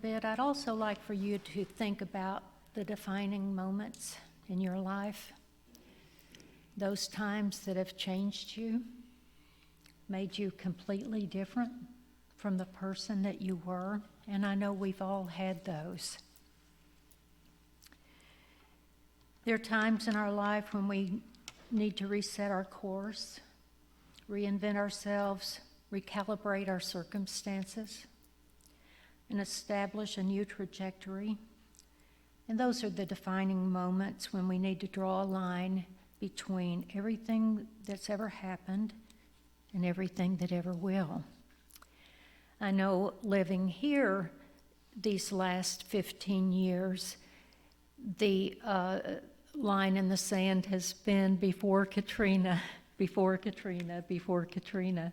bit, I'd also like for you to think about the defining moments in your life, those times that have changed you, made you completely different from the person that you were, and I know we've all had those. There are times in our life when we need to reset our course, reinvent ourselves, recalibrate our circumstances, and establish a new trajectory. And those are the defining moments when we need to draw a line between everything that's ever happened and everything that ever will. I know living here these last 15 years, the line in the sand has been before Katrina, before Katrina, before Katrina.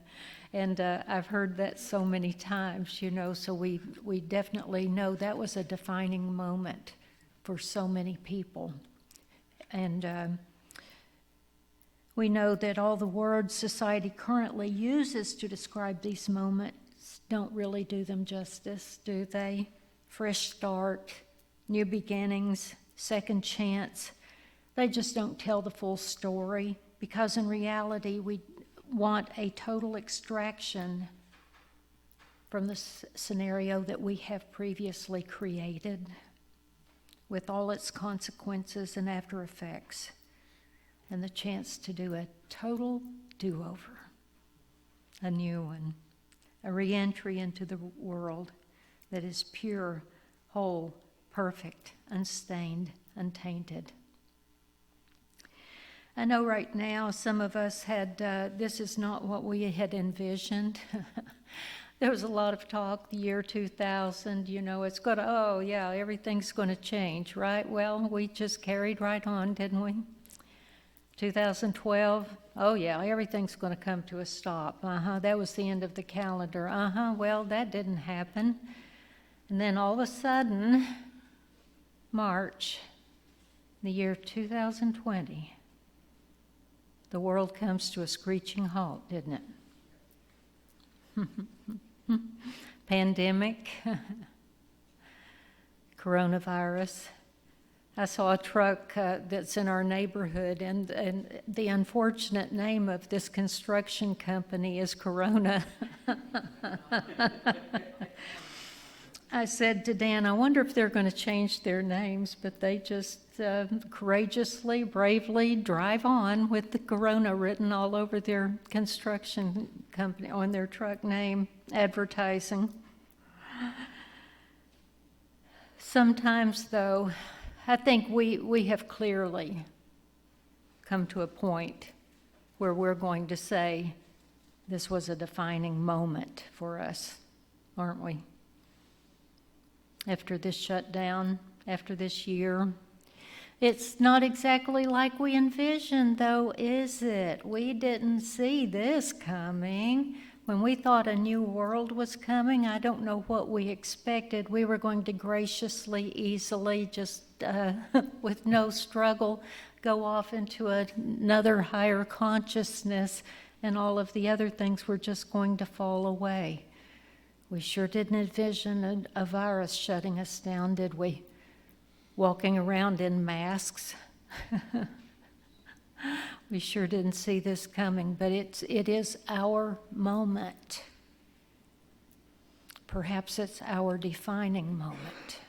And I've heard that so many times, so we definitely know that was a defining moment for so many people. And we know that all the words society currently uses to describe these moments don't really do them justice, do they? Fresh start, new beginnings, second chance. They just don't tell the full story, because in reality we want a total extraction from the scenario that we have previously created, with all its consequences and after effects, and the chance to do a total do-over, a new one, a re-entry into the world that is pure, whole, perfect, unstained, untainted. I know right now some of us had, this is not what we had envisioned. There was a lot of talk the year 2000, it's going to, everything's going to change, right? Well, we just carried right on, didn't we? 2012, everything's going to come to a stop. That was the end of the calendar. Well, that didn't happen. And then all of a sudden, March, the year 2020, the world comes to a screeching halt, didn't it? Pandemic, coronavirus. I saw a truck that's in our neighborhood, and the unfortunate name of this construction company is Corona. I said to Dan, I wonder if they're going to change their names, but they just courageously, bravely drive on with the Corona written all over their construction company, on their truck name, advertising. Sometimes, though, I think we have clearly come to a point where we're going to say this was a defining moment for us, aren't we? After this shutdown, after this year. It's not exactly like we envisioned, though, is it? We didn't see this coming. When we thought a new world was coming, I don't know what we expected. We were going to graciously, easily, just with no struggle, go off into another higher consciousness, and all of the other things were just going to fall away. We sure didn't envision a virus shutting us down, did we? Walking around in masks. We sure didn't see this coming, but it is our moment. Perhaps it's our defining moment.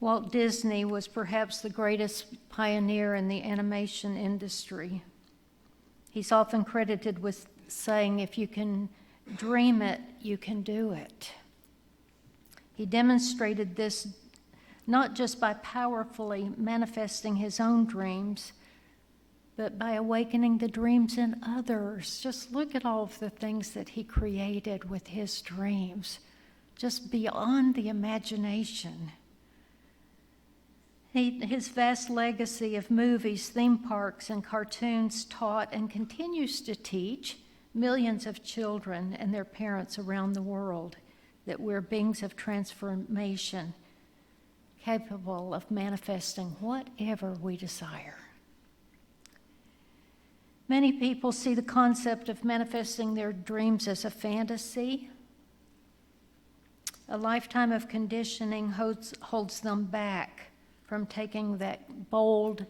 Walt Disney was perhaps the greatest pioneer in the animation industry. He's often credited with saying, if you can dream it, you can do it. He demonstrated this not just by powerfully manifesting his own dreams, but by awakening the dreams in others. Just look at all of the things that he created with his dreams, just beyond the imagination. His vast legacy of movies, theme parks, and cartoons taught and continues to teach millions of children and their parents around the world that we're beings of transformation, capable of manifesting whatever we desire. Many people see the concept of manifesting their dreams as a fantasy, A lifetime of conditioning holds them back from taking that bold,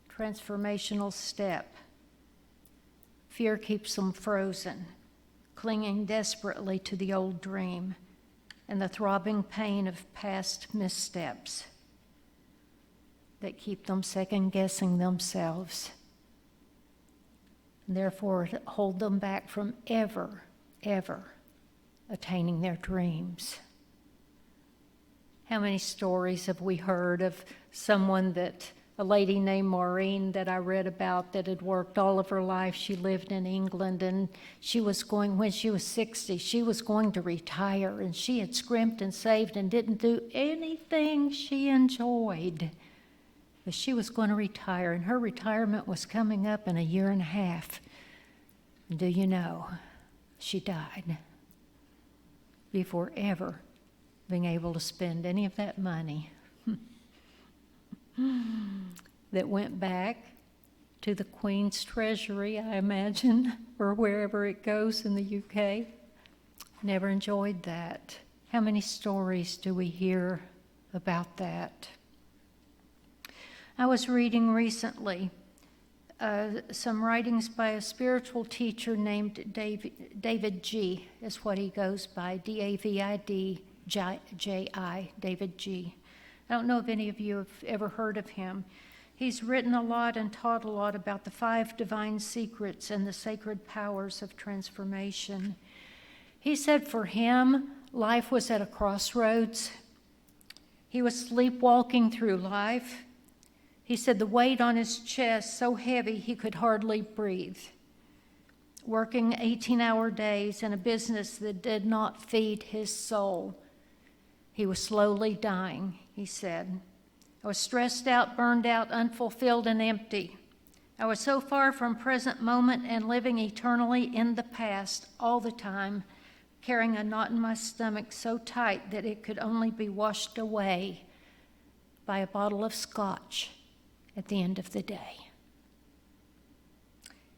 transformational step. Fear keeps them frozen, clinging desperately to the old dream and the throbbing pain of past missteps that keep them second-guessing themselves, and therefore hold them back from ever attaining their dreams. How many stories have we heard of a lady named Maureen that I read about that had worked all of her life. She lived in England, and when she was 60, she was going to retire, and she had scrimped and saved and didn't do anything she enjoyed. But she was going to retire, and her retirement was coming up in a year and a half. And do you know, she died before ever being able to spend any of that money that went back to the Queen's Treasury, I imagine, or wherever it goes in the UK. Never enjoyed that. How many stories do we hear about that? I was reading recently some writings by a spiritual teacher named David G, is what he goes by, D-A-V-I-D-J-I, David G. I don't know if any of you have ever heard of him. He's written a lot and taught a lot about the 5 divine secrets and the sacred powers of transformation. He said for him, life was at a crossroads. He was sleepwalking through life. He said the weight on his chest so heavy he could hardly breathe. Working 18-hour days in a business that did not feed his soul. He was slowly dying, he said. I was stressed out, burned out, unfulfilled, and empty. I was so far from present moment and living eternally in the past all the time, carrying a knot in my stomach so tight that it could only be washed away by a bottle of scotch at the end of the day.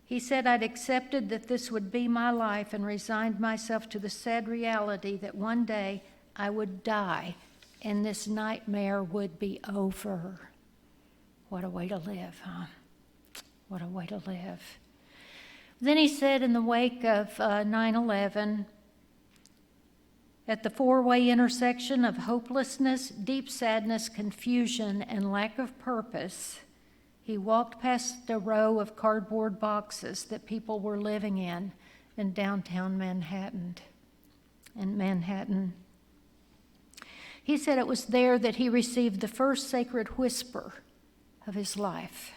He said I'd accepted that this would be my life and resigned myself to the sad reality that one day I would die and this nightmare would be over. What a way to live, huh? What a way to live. Then he said in the wake of 9/11, at the 4-way intersection of hopelessness, deep sadness, confusion, and lack of purpose, he walked past a row of cardboard boxes that people were living in downtown Manhattan. He said it was there that he received the first sacred whisper of his life,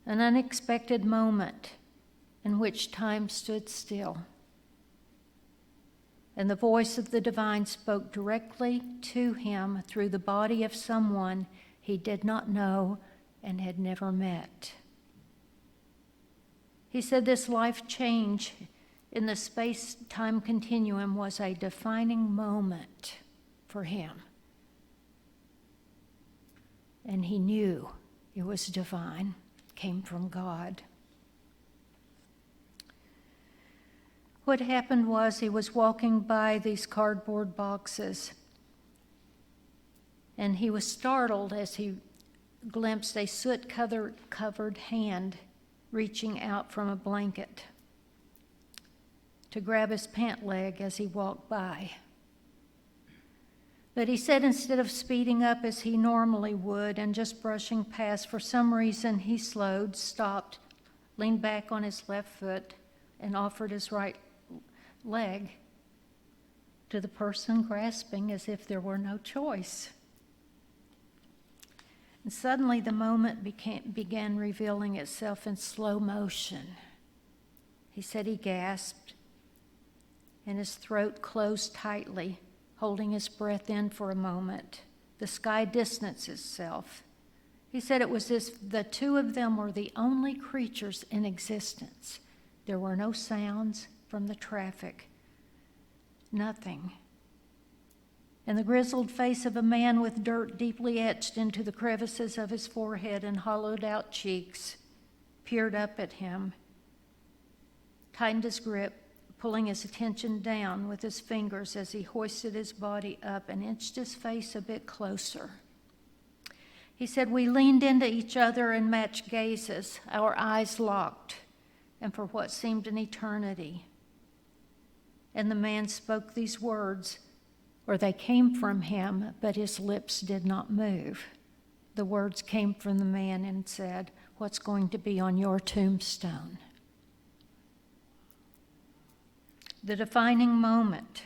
an unexpected moment in which time stood still. And the voice of the divine spoke directly to him through the body of someone he did not know and had never met. He said this life change in the space-time continuum was a defining moment for him. And he knew it was divine, came from God. What happened was he was walking by these cardboard boxes, and he was startled as he glimpsed a soot-covered hand reaching out from a blanket to grab his pant leg as he walked by. But he said instead of speeding up as he normally would and just brushing past, for some reason he slowed, stopped, leaned back on his left foot, and offered his right leg to the person grasping as if there were no choice. And suddenly the moment began revealing itself in slow motion. He said he gasped, and his throat closed tightly, holding his breath in for a moment. The sky distanced itself. He said it was as if the two of them were the only creatures in existence. There were no sounds from the traffic, nothing. And the grizzled face of a man with dirt deeply etched into the crevices of his forehead and hollowed out cheeks peered up at him, tightened his grip, pulling his attention down with his fingers as he hoisted his body up and inched his face a bit closer. He said, "We leaned into each other and matched gazes, our eyes locked, and for what seemed an eternity. And the man spoke these words, or they came from him, but his lips did not move. The words came from the man and said, 'What's going to be on your tombstone?'" The defining moment.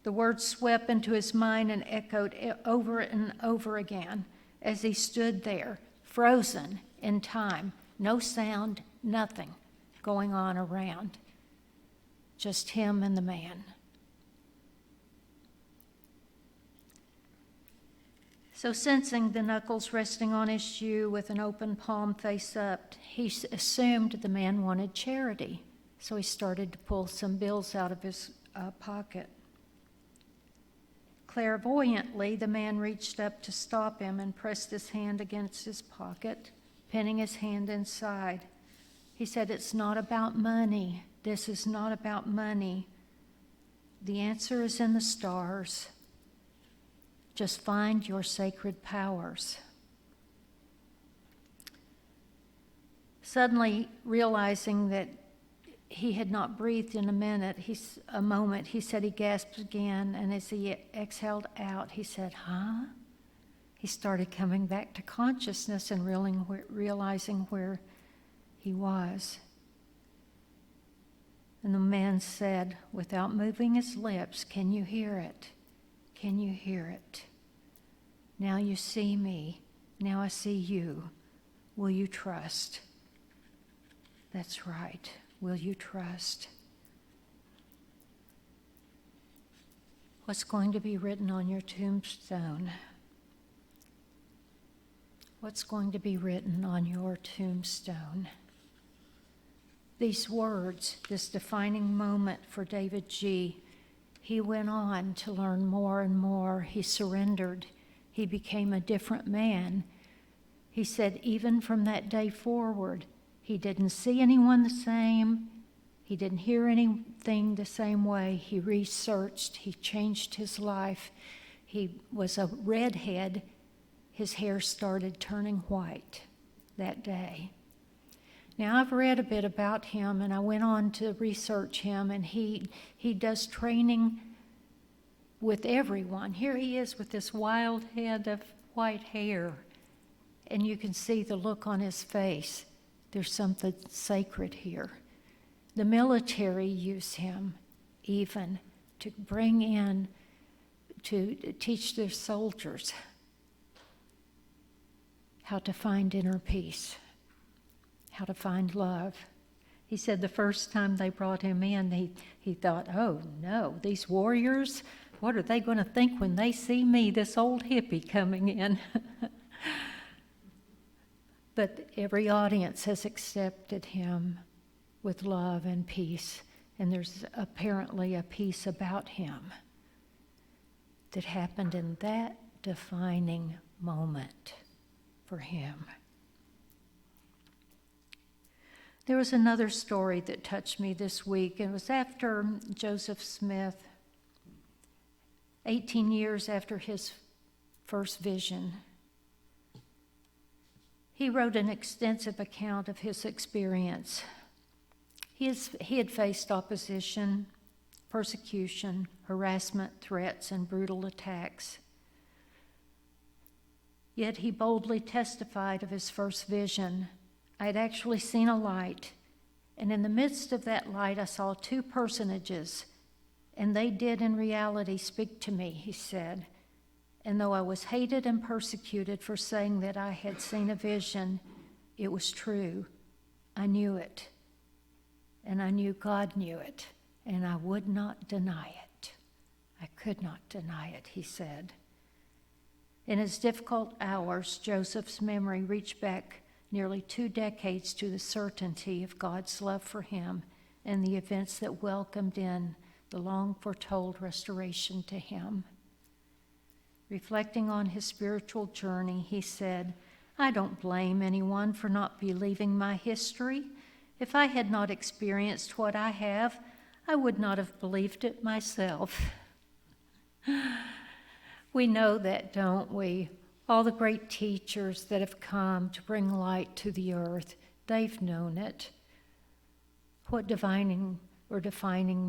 The words swept into his mind and echoed over and over again as he stood there, frozen in time, no sound, nothing going on around, just him and the man. So sensing the knuckles resting on his shoe with an open palm face up, he assumed the man wanted charity. So he started to pull some bills out of his pocket. Clairvoyantly, the man reached up to stop him and pressed his hand against his pocket, pinning his hand inside. He said, "It's not about money. This is not about money. The answer is in the stars. Just find your sacred powers." Suddenly realizing that he had not breathed in a moment, he said he gasped again, and as he exhaled out, he said, "Huh?" He started coming back to consciousness and realizing where he was. And the man said, without moving his lips, "Can you hear it? Can you hear it? Now you see me. Now I see you. Will you trust?" That's right. Will you trust? What's going to be written on your tombstone? What's going to be written on your tombstone? These words, this defining moment for David G., he went on to learn more and more. He surrendered. He became a different man. He said even from that day forward, he didn't see anyone the same. He didn't hear anything the same way. He researched. He changed his life. He was a redhead. His hair started turning white that day. Now, I've read a bit about him, and I went on to research him, and he does training with everyone. Here he is with this wild head of white hair, and you can see the look on his face. There's something sacred here. The military use him even to bring in, to teach their soldiers how to find inner peace, how to find love. He said the first time they brought him in, he thought, "Oh no, these warriors, what are they going to think when they see me, this old hippie coming in?" But every audience has accepted him with love and peace, and there's apparently a peace about him that happened in that defining moment for him. There was another story that touched me this week. It was after Joseph Smith, 18 years after his first vision. He wrote an extensive account of his experience. He had faced opposition, persecution, harassment, threats, and brutal attacks. Yet he boldly testified of his first vision. I had actually seen a light, and in the midst of that light I saw two personages, and they did in reality speak to me, he said. And though I was hated and persecuted for saying that I had seen a vision, it was true. I knew it, and I knew God knew it, and I would not deny it. I could not deny it, he said. In his difficult hours, Joseph's memory reached back nearly 2 decades to the certainty of God's love for him and the events that welcomed in the long-foretold restoration to him. Reflecting on his spiritual journey, he said, "I don't blame anyone for not believing my history. If I had not experienced what I have, I would not have believed it myself. We know that, don't we? All the great teachers that have come to bring light to the earth, they've known it. What defining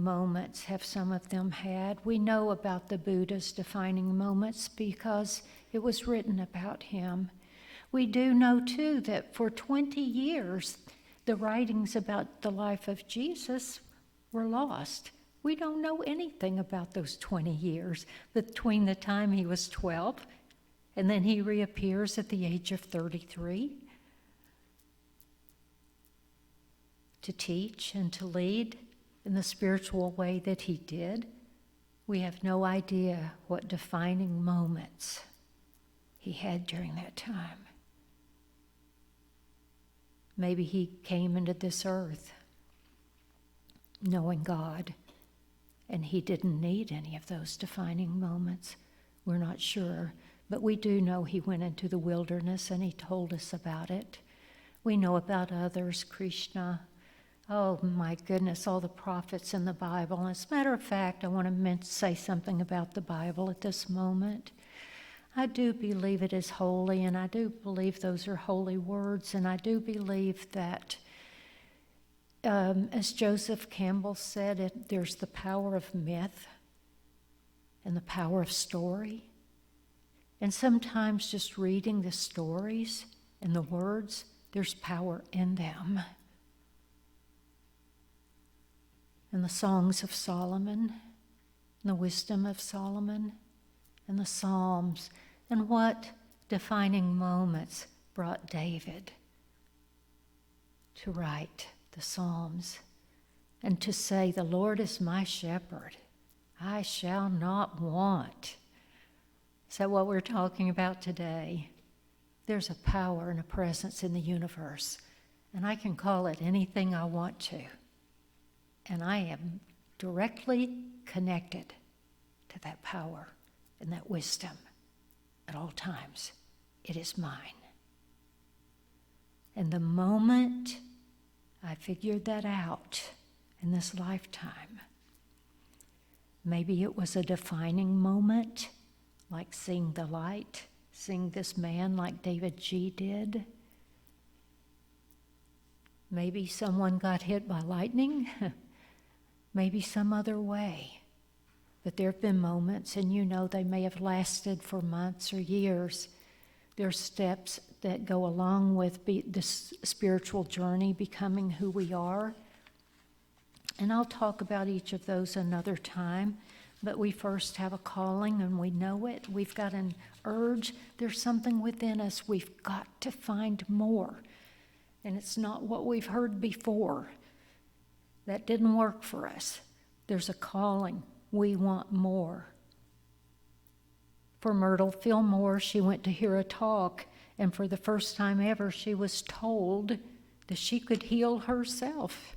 moments have some of them had? We know about the Buddha's defining moments because it was written about him. We do know, too, that for 20 years, the writings about the life of Jesus were lost. We don't know anything about those 20 years between the time he was 12 and then he reappears at the age of 33 to teach and to lead in the spiritual way that he did. We have no idea what defining moments he had during that time. Maybe he came into this earth knowing God, and he didn't need any of those defining moments. We're not sure, but we do know he went into the wilderness and he told us about it. We know about others, Krishna. Oh my goodness, all the prophets in the Bible. As a matter of fact, I want to say something about the Bible at this moment. I do believe it is holy, and I do believe those are holy words, and I do believe that as Joseph Campbell said, there's the power of myth and the power of story. And sometimes just reading the stories and the words, there's power in them. And the songs of Solomon, and the wisdom of Solomon, and the Psalms, and what defining moments brought David to write the Psalms and to say, "The Lord is my shepherd, I shall not want." Is that what we're talking about today? There's a power and a presence in the universe, and I can call it anything I want to. And I am directly connected to that power and that wisdom at all times. It is mine. And the moment I figured that out in this lifetime, maybe it was a defining moment, like seeing the light, seeing this man like David G. did. Maybe someone got hit by lightning, maybe some other way. But there have been moments, and you know they may have lasted for months or years. There are steps that go along with this spiritual journey, becoming who we are. And I'll talk about each of those another time. But we first have a calling, and we know it. We've got an urge. There's something within us. We've got to find more. And it's not what we've heard before. That didn't work for us. There's a calling. We want more. For Myrtle Fillmore, she went to hear a talk, and for the first time ever, she was told that she could heal herself.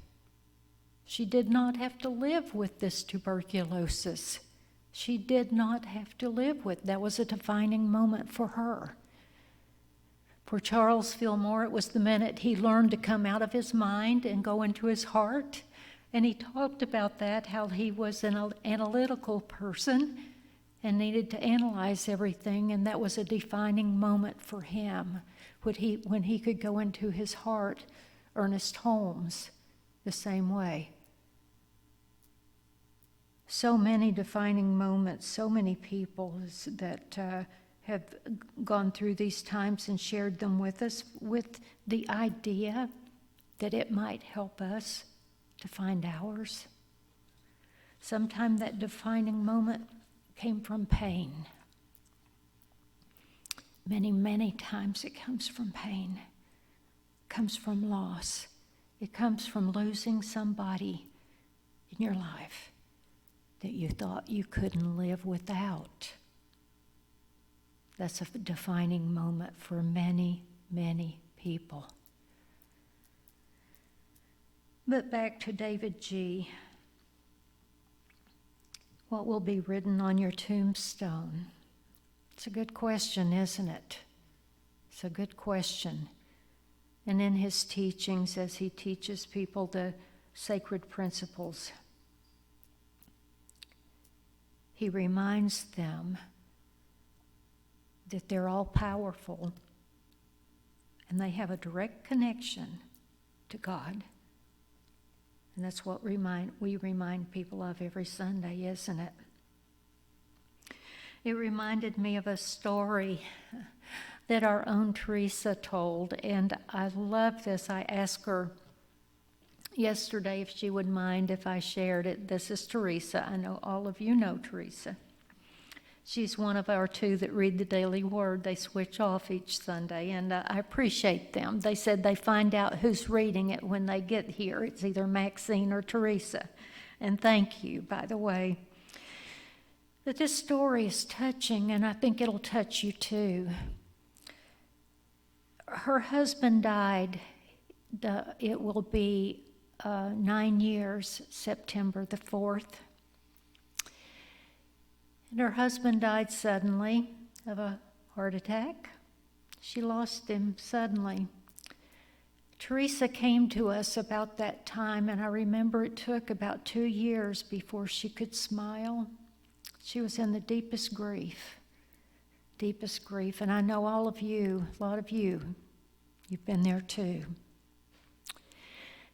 She did not have to live with this tuberculosis. She did not have to live with. That was a defining moment for her. For Charles Fillmore, it was the minute he learned to come out of his mind and go into his heart. And he talked about that, how he was an analytical person and needed to analyze everything, and that was a defining moment for him when he could go into his heart. Ernest Holmes, the same way. So many defining moments, so many people that have gone through these times and shared them with us with the idea that it might help us to find ours. Sometimes that defining moment came from pain. Many, many times it comes from pain. It comes from loss. It comes from losing somebody in your life that you thought you couldn't live without. That's a defining moment for many, many people. But back to David G. What will be written on your tombstone? It's a good question, isn't it? It's a good question. And in his teachings, as he teaches people the sacred principles he reminds them that they're all powerful and they have a direct connection to God. And that's what we remind people of every Sunday, isn't it? It reminded me of a story that our own Teresa told, and I love this. I asked her yesterday if she would mind if I shared it. This is Teresa. I know all of you know Teresa. She's one of our two that read the Daily Word. They switch off each Sunday, and I appreciate them. They said they find out who's reading it when they get here. It's either Maxine or Teresa. And thank you, by the way. But this story is touching, and I think it'll touch you too. Her husband died. It will be 9 years, September the 4th. And her husband died suddenly of a heart attack. She lost him suddenly. Teresa came to us about that time, and I remember it took about 2 years before she could smile. She was in the deepest grief. And I know all of you, a lot of you, you've been there too.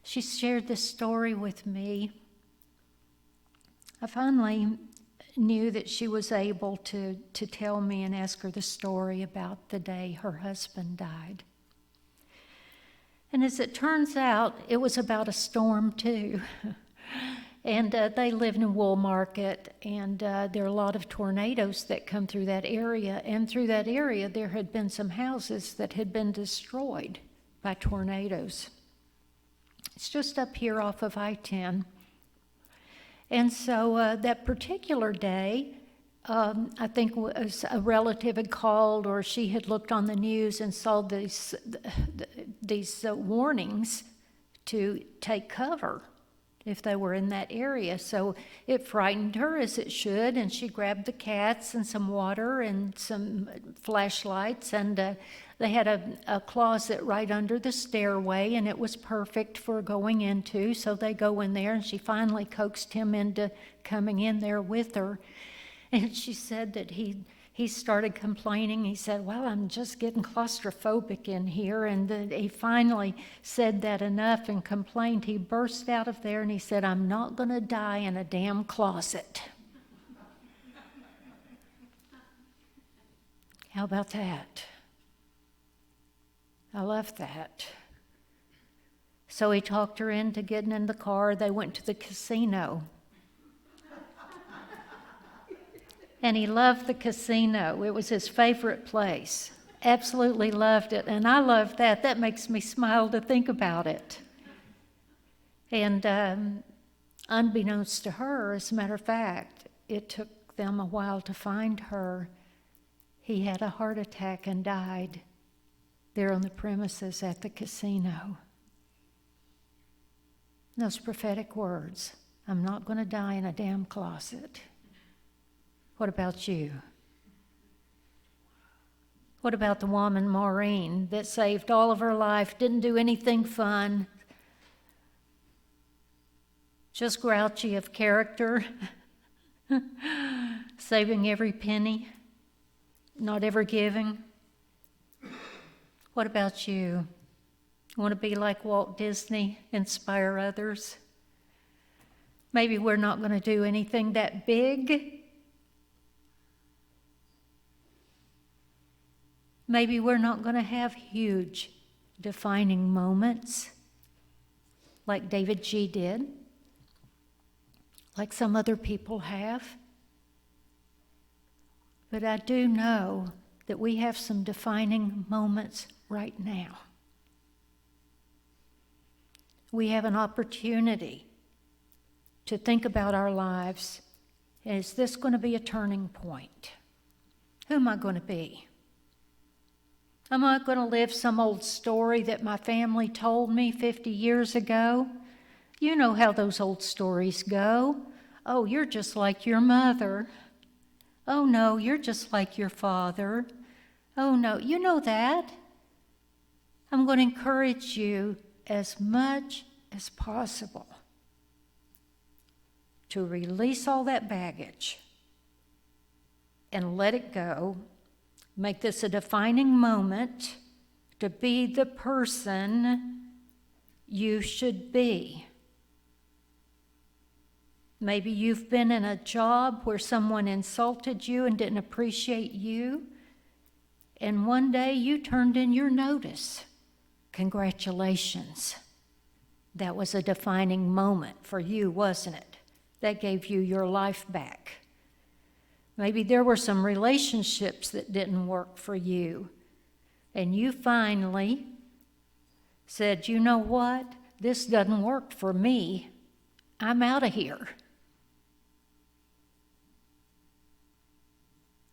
She shared this story with me. I finally knew that she was able to tell me and ask her the story about the day her husband died. And as it turns out, it was about a storm too. And they live in Wool Market, and there are a lot of tornadoes that come through that area. And through that area, there had been some houses that had been destroyed by tornadoes. It's just up here off of I-10. And so that particular day, I think was a relative had called, or she had looked on the news and saw these warnings to take cover if they were in that area. So it frightened her, as it should, and she grabbed the cats and some water and some flashlights, and they had a closet right under the stairway, and it was perfect for going into. So they go in there, and she finally coaxed him into coming in there with her. And she said that he started complaining. He said, well, I'm just getting claustrophobic in here. And he finally said that enough and complained. He burst out of there and he said, I'm not going to die in a damn closet. How about that? I love that. So he talked her into getting in the car. They went to the casino. And he loved the casino. It was his favorite place. Absolutely loved it. And I love that. That makes me smile to think about it. And unbeknownst to her, as a matter of fact, it took them a while to find her. He had a heart attack and died there on the premises at the casino. Those prophetic words, I'm not going to die in a damn closet. What about you? What about the woman, Maureen, that saved all of her life, didn't do anything fun, just grouchy of character, saving every penny, not ever giving? What about you? You want to be like Walt Disney, inspire others? Maybe we're not going to do anything that big. Maybe we're not going to have huge defining moments like David G. did, like some other people have. But I do know that we have some defining moments right now. We have an opportunity to think about our lives. Is this going to be a turning point? Who am I going to be? Am I going to live some old story that my family told me 50 years ago? You know how those old stories go. Oh, you're just like your mother. Oh, no, you're just like your father. Oh, no, you know that. I'm going to encourage you as much as possible to release all that baggage and let it go. Make this a defining moment to be the person you should be. Maybe you've been in a job where someone insulted you and didn't appreciate you, and one day you turned in your notice. Congratulations. That was a defining moment for you, wasn't it? That gave you your life back. Maybe there were some relationships that didn't work for you, and you finally said, you know what? This doesn't work for me. I'm out of here.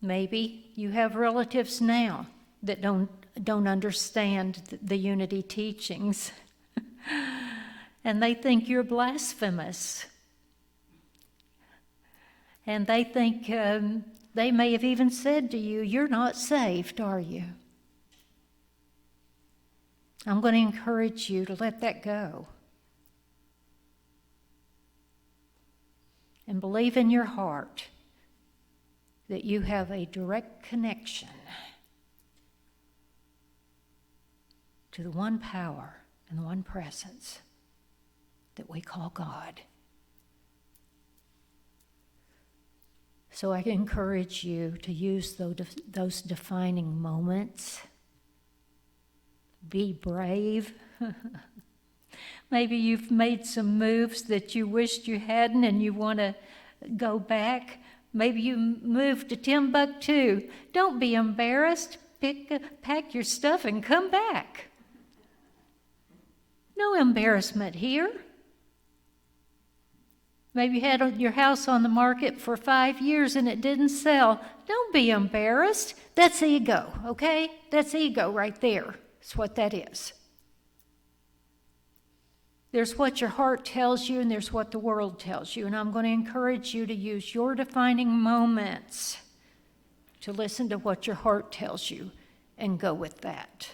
Maybe you have relatives now that don't understand the unity teachings, and they think you're blasphemous. And they think, they may have even said to you, you're not saved, are you? I'm going to encourage you to let that go. And believe in your heart that you have a direct connection to the one power and the one presence that we call God. So I encourage you to use those defining moments. Be brave. Maybe you've made some moves that you wished you hadn't and you want to go back. Maybe you moved to Timbuktu. Don't be embarrassed. Pack your stuff and come back. No embarrassment here. Maybe you had your house on the market for 5 years and it didn't sell. Don't be embarrassed. That's ego, okay? That's ego right there. That's what that is. There's what your heart tells you and there's what the world tells you. And I'm going to encourage you to use your defining moments to listen to what your heart tells you and go with that.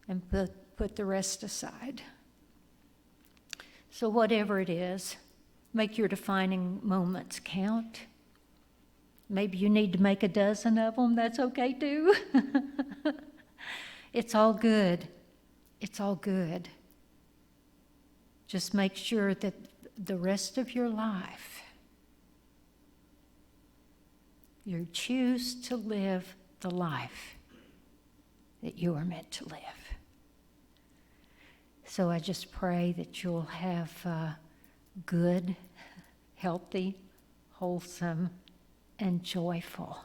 And put the rest aside. So whatever it is, make your defining moments count. Maybe you need to make a dozen of them. That's okay too. It's all good. It's all good. Just make sure that the rest of your life, you choose to live the life that you are meant to live. So I just pray that you'll have good, healthy, wholesome, and joyful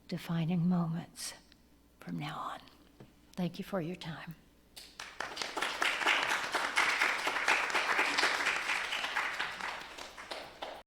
defining moments from now on. Thank you for your time.